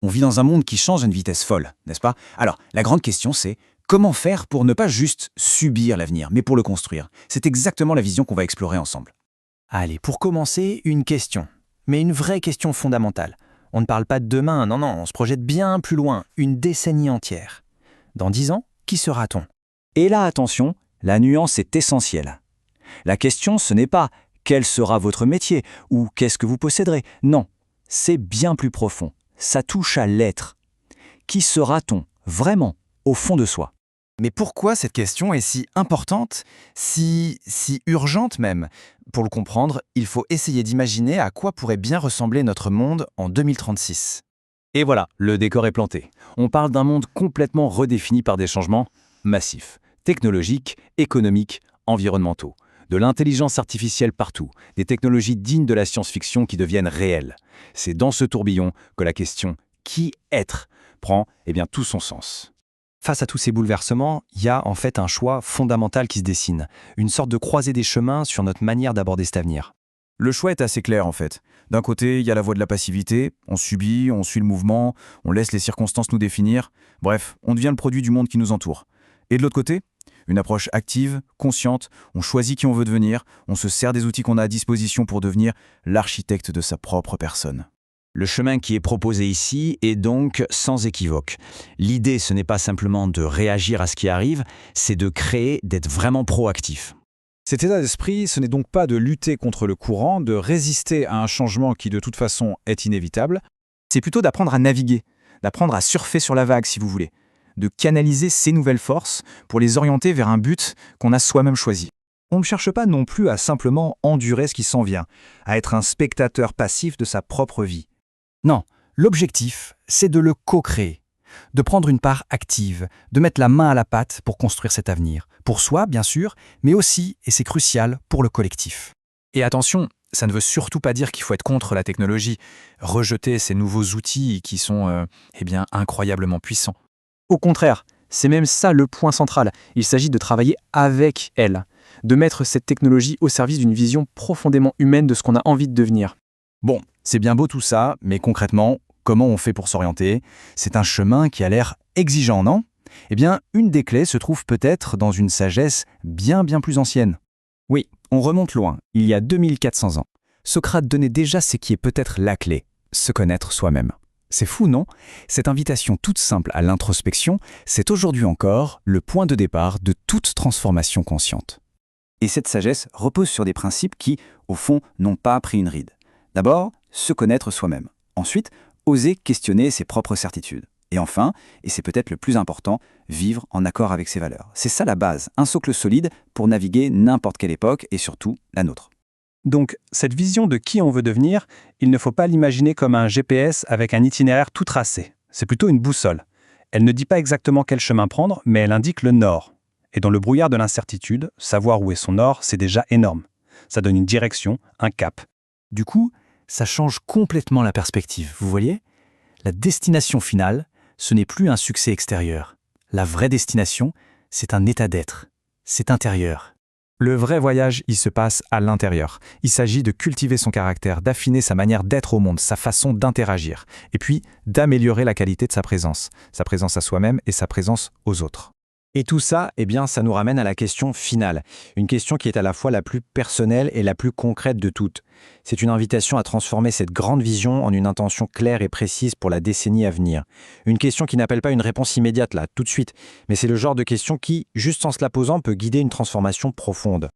On vit dans un monde qui change à une vitesse folle, n'est-ce pas? Alors, la grande question c'est comment faire pour ne pas juste subir l'avenir, mais pour le construire? C'est exactement la vision qu'on va explorer ensemble. Allez, pour commencer, une question. Mais une vraie question fondamentale. On ne parle pas de demain, non, on se projette bien plus loin, une décennie entière. Dans 10 ans, qui sera-t-on? Et là, attention, la nuance est essentielle. La question, ce n'est pas quel sera votre métier ou qu'est-ce que vous posséderez. Non, c'est bien plus profond. Ça touche à l'être. Qui sera-t-on vraiment au fond de soi? Mais pourquoi cette question est si importante, si urgente même? Pour le comprendre, il faut essayer d'imaginer à quoi pourrait bien ressembler notre monde en 2036. Et voilà, le décor est planté. On parle d'un monde complètement redéfini par des changements massifs, technologiques, économiques, environnementaux. De l'intelligence artificielle partout, des technologies dignes de la science-fiction qui deviennent réelles. C'est dans ce tourbillon que la question « qui être ?» prend tout son sens. Face à tous ces bouleversements, il y a en fait un choix fondamental qui se dessine, une sorte de croisée des chemins sur notre manière d'aborder cet avenir. Le choix est assez clair en fait. D'un côté, il y a la voie de la passivité, on subit, on suit le mouvement, on laisse les circonstances nous définir, bref, on devient le produit du monde qui nous entoure. Et de l'autre côté, une approche active, consciente, on choisit qui on veut devenir, on se sert des outils qu'on a à disposition pour devenir l'architecte de sa propre personne. Le chemin qui est proposé ici est donc sans équivoque. L'idée, ce n'est pas simplement de réagir à ce qui arrive, c'est de créer, d'être vraiment proactif. Cet état d'esprit, ce n'est donc pas de lutter contre le courant, de résister à un changement qui de toute façon est inévitable. C'est plutôt d'apprendre à naviguer, d'apprendre à surfer sur la vague si vous voulez, de canaliser ces nouvelles forces pour les orienter vers un but qu'on a soi-même choisi. On ne cherche pas non plus à simplement endurer ce qui s'en vient, à être un spectateur passif de sa propre vie. Non, l'objectif, c'est de le co-créer, de prendre une part active, de mettre la main à la pâte pour construire cet avenir. Pour soi, bien sûr, mais aussi, et c'est crucial, pour le collectif. Et attention, ça ne veut surtout pas dire qu'il faut être contre la technologie, rejeter ces nouveaux outils qui sont incroyablement puissants. Au contraire, c'est même ça le point central. Il s'agit de travailler avec elle, de mettre cette technologie au service d'une vision profondément humaine de ce qu'on a envie de devenir. Bon, c'est bien beau tout ça, mais concrètement, comment on fait pour s'orienter? C'est un chemin qui a l'air exigeant, non? Eh bien, une des clés se trouve peut-être dans une sagesse bien plus ancienne. Oui, on remonte loin, il y a 2400 ans. Socrate donnait déjà ce qui est peut-être la clé, se connaître soi-même. C'est fou, non? Cette invitation toute simple à l'introspection, c'est aujourd'hui encore le point de départ de toute transformation consciente. Et cette sagesse repose sur des principes qui, au fond, n'ont pas pris une ride. D'abord, se connaître soi-même. Ensuite, oser questionner ses propres certitudes. Et enfin, et c'est peut-être le plus important, vivre en accord avec ses valeurs. C'est ça la base, un socle solide pour naviguer n'importe quelle époque et surtout la nôtre. Donc, cette vision de qui on veut devenir, il ne faut pas l'imaginer comme un GPS avec un itinéraire tout tracé. C'est plutôt une boussole. Elle ne dit pas exactement quel chemin prendre, mais elle indique le nord. Et dans le brouillard de l'incertitude, savoir où est son nord, c'est déjà énorme. Ça donne une direction, un cap. Du coup, ça change complètement la perspective, vous voyez? La destination finale, ce n'est plus un succès extérieur. La vraie destination, c'est un état d'être. C'est intérieur. Le vrai voyage, il se passe à l'intérieur. Il s'agit de cultiver son caractère, d'affiner sa manière d'être au monde, sa façon d'interagir, et puis d'améliorer la qualité de sa présence à soi-même et sa présence aux autres. Et tout ça, ça nous ramène à la question finale. Une question qui est à la fois la plus personnelle et la plus concrète de toutes. C'est une invitation à transformer cette grande vision en une intention claire et précise pour la décennie à venir. Une question qui n'appelle pas une réponse immédiate là, tout de suite, mais c'est le genre de question qui, juste en se la posant, peut guider une transformation profonde.